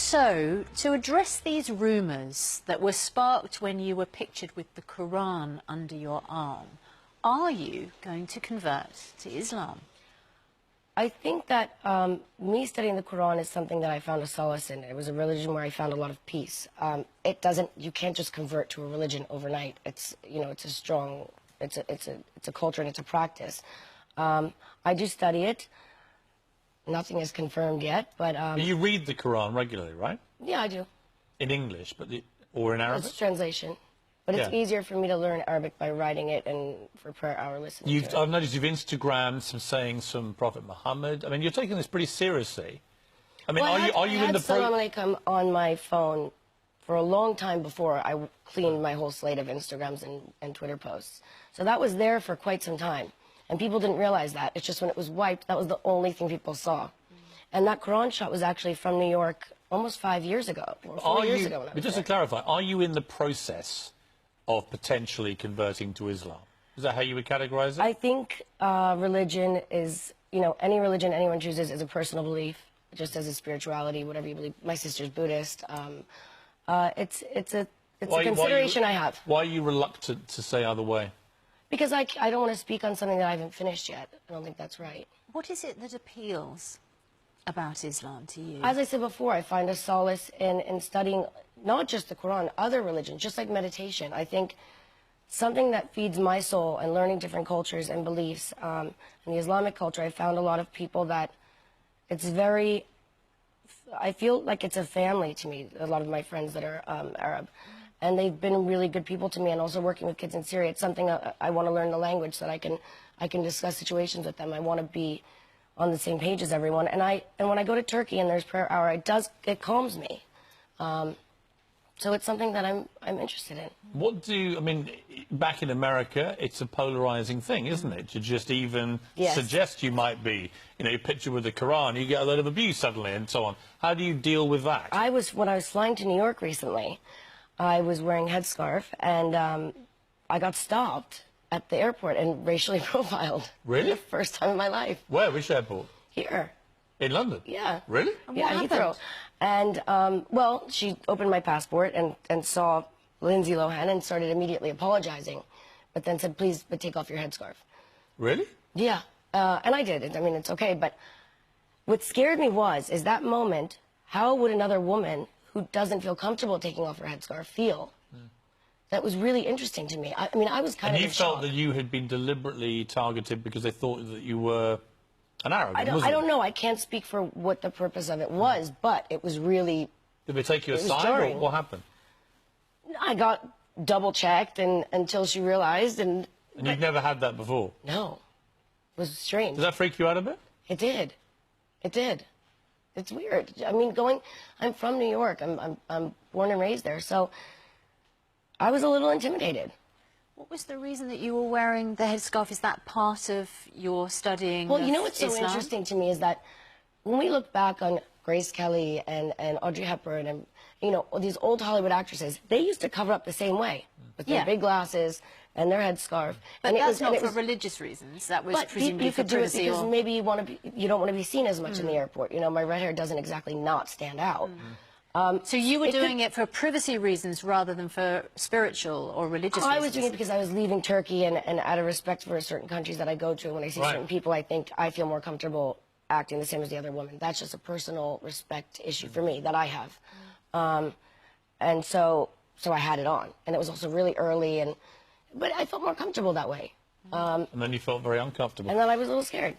So, to address these rumours that were sparked when you were pictured with the Quran under your arm, are you going to convert to Islam? I think that me studying the Quran is something that I found a solace in. It was a religion where I found a lot of peace. You can't just convert to a religion overnight. It's a culture and it's a practice. I do study it. Nothing is confirmed yet, but... You read the Quran regularly, right? Yeah, I do. In English, or in Arabic? It's translation. But it's easier for me to learn Arabic by writing it and for prayer hour listening to it. I've noticed you've Instagrammed some sayings from Prophet Muhammad. I mean, you're taking this pretty seriously. I mean, are you in the... Salam alaikum on my phone for a long time before I cleaned my whole slate of Instagrams and Twitter posts. So that was there for quite some time. And people didn't realize that. It's just when it was wiped, that was the only thing people saw. And that Quran shot was actually from New York almost 5 years ago, or 4 years ago. But just to clarify, are you in the process of potentially converting to Islam? Is that how you would categorize it? I think religion is, any religion anyone chooses is a personal belief, just as a spirituality, whatever you believe. My sister's Buddhist. It's a consideration I have. Why are you reluctant to say either way? Because I don't want to speak on something that I haven't finished yet. I don't think that's right. What is it that appeals about Islam to you? As I said before, I find a solace in studying not just the Quran, other religions, just like meditation. I think something that feeds my soul and learning different cultures and beliefs. In the Islamic culture, I found a lot of people that it's very... I feel like it's a family to me, a lot of my friends that are Arab. And they've been really good people to me, and also working with kids in Syria. It's something I want to learn the language so that I can discuss situations with them. I want to be on the same page as everyone. And when I go to Turkey and there's prayer hour, it calms me. So it's something that I'm interested in. I mean, back in America, it's a polarizing thing, isn't it? To just even suggest you might be, you picture with the Quran, you get a lot of abuse suddenly and so on. How do you deal with that? When I was flying to New York recently, I was wearing a headscarf, and I got stopped at the airport and racially profiled. Really? For the first time in my life. Where? Which airport? Here. In London? Yeah. Really? Yeah, Heathrow. And, well, she opened my passport and saw Lindsay Lohan and started immediately apologizing, but then said, please, but take off your headscarf. Really? Yeah. And I did. I mean, it's okay, but what scared me is that moment, how would another woman who doesn't feel comfortable taking off her headscarf feel? That was really interesting to me. I mean, I was kind of in shock. And you felt that you had been deliberately targeted because they thought that you were an Arab, I don't know. I can't speak for what the purpose of it was, but it was really... Did they take you aside, or what happened? I got double-checked until she realized, and you've never had that before? No. It was strange. Does that freak you out a bit? It did. It did. It's weird. I mean, I'm from New York. I'm born and raised there, so I was a little intimidated. What was the reason that you were wearing the headscarf? Is that part of your studying? Well, what's so interesting to me is that when we look back on Grace Kelly and Audrey Hepburn and, these old Hollywood actresses, they used to cover up the same way with their big glasses and their headscarf. But that's not for religious reasons. That was presumably for privacy. You could do it because maybe you don't want to be seen as much in the airport. My red hair doesn't exactly not stand out. So you were doing it for privacy reasons rather than for spiritual or religious reasons? I was doing it because I was leaving Turkey, and out of respect for certain countries that I go to, when I see certain people, I think I feel more comfortable acting the same as the other woman. That's just a personal respect issue for me that I have. And so I had it on. And it was also really early, but I felt more comfortable that way. And then you felt very uncomfortable. And then I was a little scared.